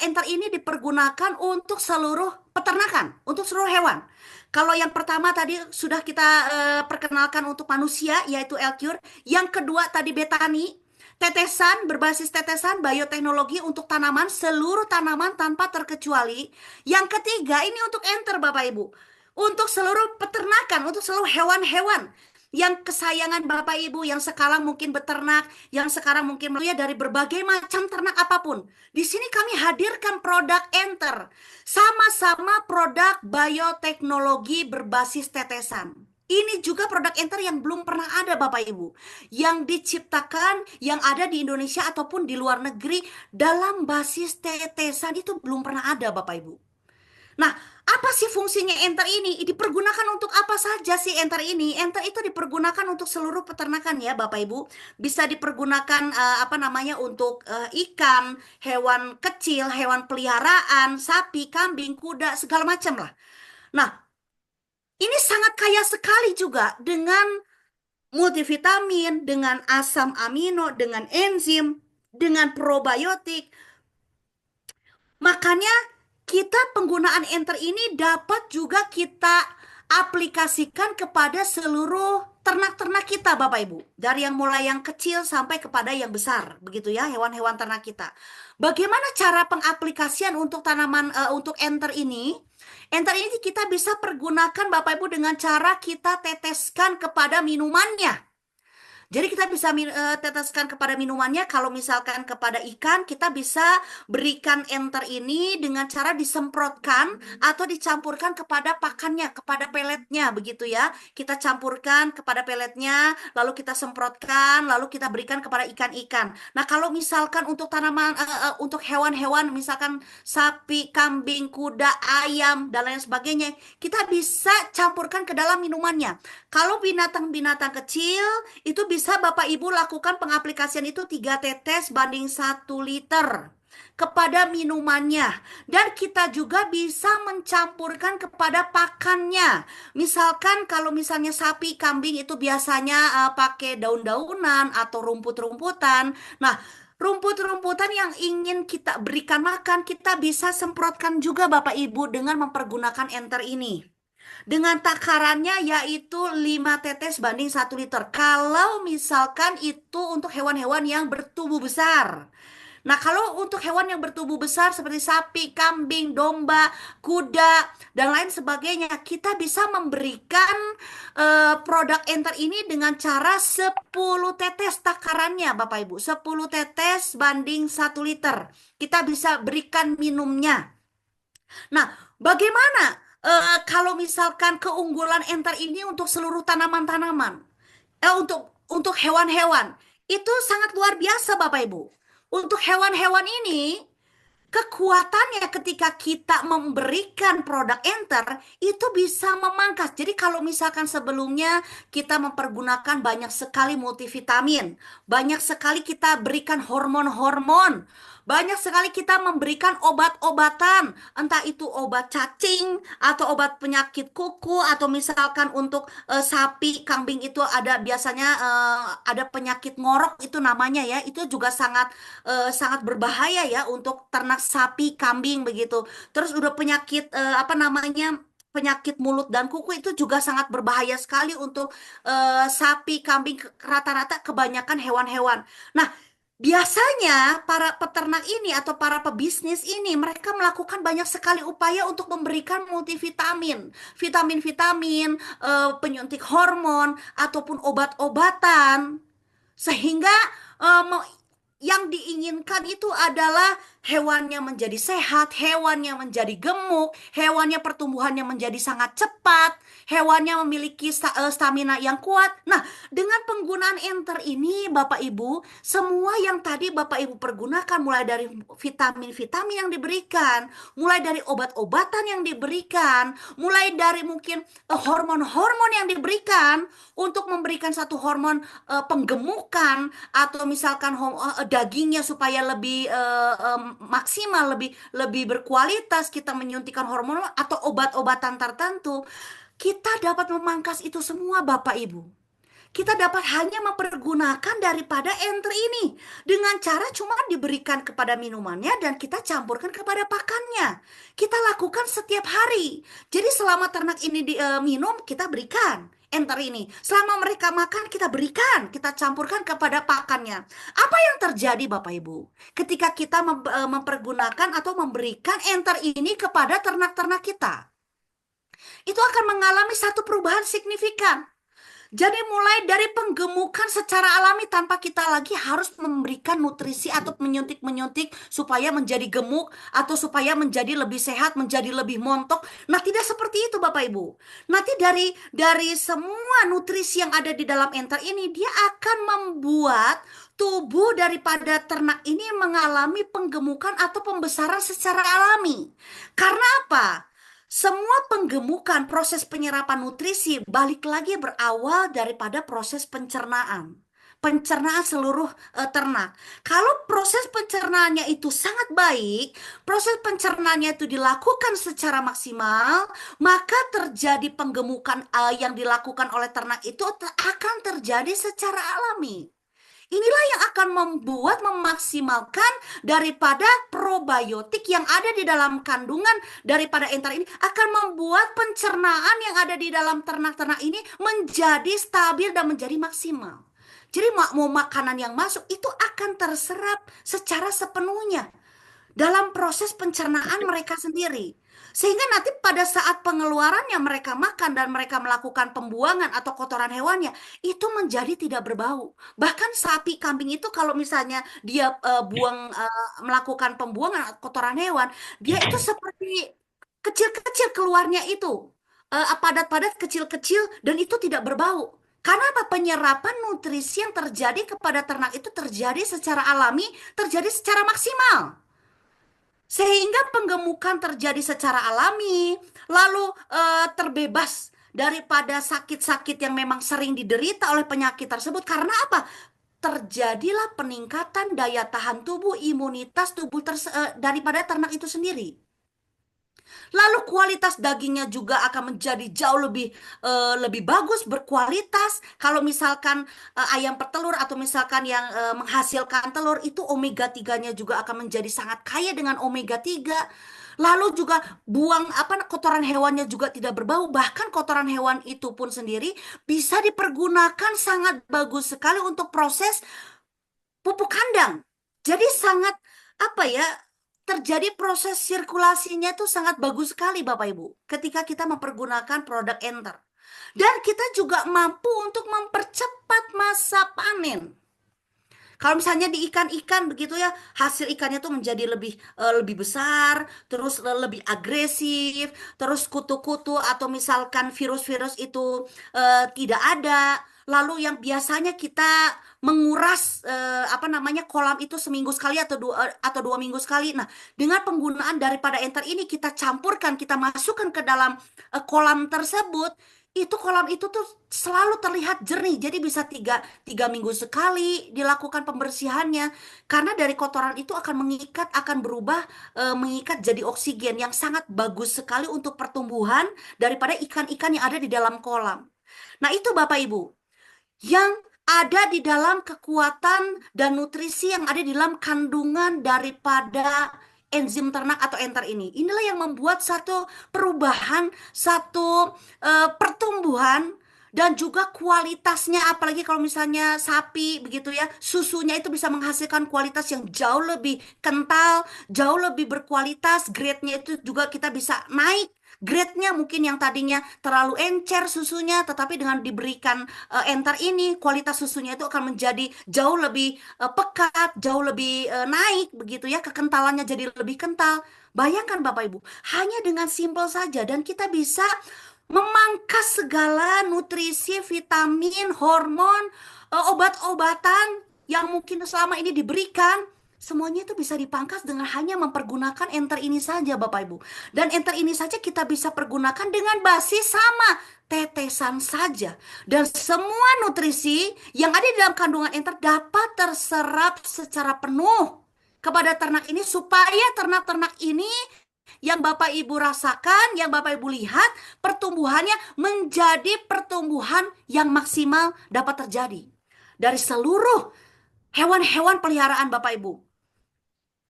enter ini dipergunakan untuk seluruh peternakan, untuk seluruh hewan. Kalau yang pertama tadi sudah kita perkenalkan untuk manusia, yaitu Elcure. Yang kedua tadi Betani, tetesan berbasis tetesan bioteknologi untuk tanaman, seluruh tanaman tanpa terkecuali. Yang ketiga ini untuk enter Bapak Ibu, untuk seluruh peternakan, untuk seluruh hewan-hewan yang kesayangan Bapak Ibu yang sekarang mungkin beternak, yang sekarang mungkin ya dari berbagai macam ternak apapun. Di sini kami hadirkan produk Enter, sama-sama produk bioteknologi berbasis tetesan. Ini juga produk Enter yang belum pernah ada Bapak Ibu, yang diciptakan, yang ada di Indonesia ataupun di luar negeri dalam basis tetesan itu belum pernah ada Bapak Ibu. Nah, apa sih fungsinya enter ini? Dipergunakan untuk apa saja sih enter ini? Enter itu dipergunakan untuk seluruh peternakan ya, Bapak Ibu. Bisa dipergunakan apa namanya untuk ikan, hewan kecil, hewan peliharaan, sapi, kambing, kuda, segala macam lah. Nah, ini sangat kaya sekali juga dengan multivitamin, dengan asam amino, dengan enzim, dengan probiotik. Makanya kita penggunaan enter ini dapat juga kita aplikasikan kepada seluruh ternak-ternak kita Bapak Ibu. Dari yang mulai yang kecil sampai kepada yang besar, begitu ya, hewan-hewan ternak kita. Bagaimana cara pengaplikasian untuk tanaman untuk enter ini? Enter ini kita bisa pergunakan Bapak Ibu dengan cara kita teteskan kepada minumannya. Jadi kita bisa teteskan kepada minumannya. Kalau misalkan kepada ikan, kita bisa berikan enter ini dengan cara disemprotkan atau dicampurkan kepada pakannya, kepada peletnya, begitu ya. Kita campurkan kepada peletnya, lalu kita semprotkan, lalu kita berikan kepada ikan-ikan. Nah, kalau misalkan untuk tanaman, untuk hewan-hewan, misalkan sapi, kambing, kuda, ayam, dan lain sebagainya, kita bisa campurkan ke dalam minumannya. Kalau binatang-binatang kecil, itu bisa Bapak Ibu lakukan pengaplikasian itu 3 tetes banding 1 liter kepada minumannya. Dan kita juga bisa mencampurkan kepada pakannya. Misalkan kalau misalnya sapi, kambing itu biasanya pakai daun-daunan atau rumput-rumputan. Nah, rumput-rumputan yang ingin kita berikan makan, kita bisa semprotkan juga Bapak Ibu dengan mempergunakan enter ini. Dengan takarannya yaitu 5 tetes banding 1 liter. Kalau misalkan itu untuk hewan-hewan yang bertubuh besar. Nah, kalau untuk hewan yang bertubuh besar seperti sapi, kambing, domba, kuda, dan lain sebagainya, kita bisa memberikan produk enter ini dengan cara 10 tetes takarannya, Bapak Ibu. 10 tetes banding 1 liter. Kita bisa berikan minumnya. Nah, bagaimana kalau misalkan keunggulan enter ini untuk seluruh tanaman-tanaman, untuk hewan-hewan, itu sangat luar biasa, Bapak Ibu. Untuk hewan-hewan ini, kekuatannya ketika kita memberikan produk enter itu bisa memangkas. Jadi kalau misalkan sebelumnya kita mempergunakan banyak sekali multivitamin, banyak sekali kita berikan hormon-hormon, banyak sekali kita memberikan obat-obatan, entah itu obat cacing atau obat penyakit kuku atau misalkan untuk sapi, kambing itu ada biasanya ada penyakit ngorok itu namanya ya, itu juga sangat berbahaya ya untuk ternak sapi, kambing begitu. Terus udah penyakit apa namanya? Penyakit mulut dan kuku itu juga sangat berbahaya sekali untuk sapi, kambing, rata-rata kebanyakan hewan-hewan. Nah, biasanya para peternak ini atau para pebisnis ini mereka melakukan banyak sekali upaya untuk memberikan multivitamin, vitamin-vitamin, penyuntik hormon ataupun obat-obatan sehingga yang diinginkan itu adalah hewannya menjadi sehat, hewannya menjadi gemuk, hewannya pertumbuhannya menjadi sangat cepat, hewannya memiliki stamina yang kuat. Nah, dengan penggunaan enter ini Bapak Ibu, semua yang tadi Bapak Ibu pergunakan mulai dari vitamin-vitamin yang diberikan, mulai dari obat-obatan yang diberikan, mulai dari mungkin hormon-hormon yang diberikan untuk memberikan satu hormon penggemukan atau misalkan dagingnya supaya lebih maksimal, lebih lebih berkualitas, kita menyuntikkan hormon atau obat-obatan tertentu, kita dapat memangkas itu semua Bapak Ibu. kita dapat hanya mempergunakan daripada enter ini dengan cara cuma diberikan kepada minumannya dan kita campurkan kepada pakannya. Kita lakukan setiap hari. Jadi selama ternak ini minum, kita berikan enter ini. Selama mereka makan, kita berikan, kita campurkan kepada pakannya. Apa yang terjadi Bapak Ibu? Ketika kita mempergunakan atau memberikan enter ini kepada ternak-ternak kita, itu akan mengalami satu perubahan signifikan. Jadi mulai dari penggemukan secara alami tanpa kita lagi harus memberikan nutrisi atau menyuntik-menyuntik supaya menjadi gemuk atau supaya menjadi lebih sehat, menjadi lebih montok. Nah, tidak seperti itu Bapak Ibu. Nanti dari semua nutrisi yang ada di dalam enter ini, dia akan membuat tubuh daripada ternak ini mengalami penggemukan atau pembesaran secara alami. Karena apa? Semua penggemukan proses penyerapan nutrisi balik lagi berawal daripada proses pencernaan. Pencernaan seluruh ternak. Kalau proses pencernaannya itu sangat baik, proses pencernaannya itu dilakukan secara maksimal, maka terjadi penggemukan yang dilakukan oleh ternak itu akan terjadi secara alami. Inilah yang akan memaksimalkan daripada probiotik yang ada di dalam kandungan daripada enter ini akan membuat pencernaan yang ada di dalam ternak-ternak ini menjadi stabil dan menjadi maksimal. Jadi mau makanan yang masuk itu akan terserap secara sepenuhnya dalam proses pencernaan mereka sendiri. Sehingga nanti pada saat pengeluarannya mereka makan dan mereka melakukan pembuangan atau kotoran hewannya, itu menjadi tidak berbau. Bahkan sapi, kambing itu kalau misalnya dia melakukan pembuangan kotoran hewan, dia itu seperti kecil-kecil keluarnya itu. Padat-padat kecil-kecil dan itu tidak berbau. Karena apa? Penyerapan nutrisi yang terjadi kepada ternak itu terjadi secara alami, terjadi secara maksimal. Sehingga penggemukan terjadi secara alami, lalu terbebas daripada sakit-sakit yang memang sering diderita oleh penyakit tersebut. Karena apa? Terjadilah peningkatan daya tahan tubuh, imunitas tubuh daripada ternak itu sendiri. Lalu kualitas dagingnya juga akan menjadi jauh lebih bagus, berkualitas. Kalau misalkan ayam petelur atau misalkan yang menghasilkan telur itu omega 3-nya juga akan menjadi sangat kaya dengan omega 3. Lalu juga buang kotoran hewannya juga tidak berbau, bahkan kotoran hewan itu pun sendiri bisa dipergunakan sangat bagus sekali untuk proses pupuk kandang. Jadi sangat apa ya? Terjadi proses sirkulasinya itu sangat bagus sekali Bapak Ibu ketika kita mempergunakan produk enter. Dan kita juga mampu untuk mempercepat masa panen. Kalau misalnya di ikan-ikan begitu ya, hasil ikannya tuh menjadi lebih besar, terus lebih agresif, terus kutu-kutu atau misalkan virus-virus itu tidak ada. Lalu yang biasanya kita menguras kolam itu seminggu sekali atau 2 minggu sekali. Nah, dengan penggunaan daripada enter ini kita campurkan, kita masukkan ke dalam kolam tersebut, itu kolam itu tuh selalu terlihat jernih. Jadi bisa tiga minggu sekali dilakukan pembersihannya. Karena dari kotoran itu akan mengikat, akan berubah mengikat jadi oksigen yang sangat bagus sekali untuk pertumbuhan daripada ikan-ikan yang ada di dalam kolam. Nah itu Bapak Ibu, yang ada di dalam kekuatan dan nutrisi yang ada di dalam kandungan daripada enzim ternak atau enter ini. Inilah yang membuat satu perubahan, satu pertumbuhan dan juga kualitasnya, apalagi kalau misalnya sapi begitu ya, susunya itu bisa menghasilkan kualitas yang jauh lebih kental, jauh lebih berkualitas, grade-nya itu juga kita bisa naik. Grade-nya mungkin yang tadinya terlalu encer susunya, tetapi dengan diberikan enter ini, kualitas susunya itu akan menjadi jauh lebih pekat, jauh lebih naik begitu ya, kekentalannya jadi lebih kental. Bayangkan Bapak Ibu, hanya dengan simpel saja dan kita bisa memangkas segala nutrisi, vitamin, hormon, obat-obatan yang mungkin selama ini diberikan. Semuanya itu bisa dipangkas dengan hanya mempergunakan enter ini saja Bapak Ibu. Dan enter ini saja kita bisa pergunakan dengan basis sama, tetesan saja. Dan semua nutrisi yang ada di dalam kandungan enter dapat terserap secara penuh kepada ternak ini supaya ternak-ternak ini yang Bapak Ibu rasakan, yang Bapak Ibu lihat, pertumbuhannya menjadi pertumbuhan yang maksimal dapat terjadi dari seluruh hewan-hewan peliharaan Bapak Ibu.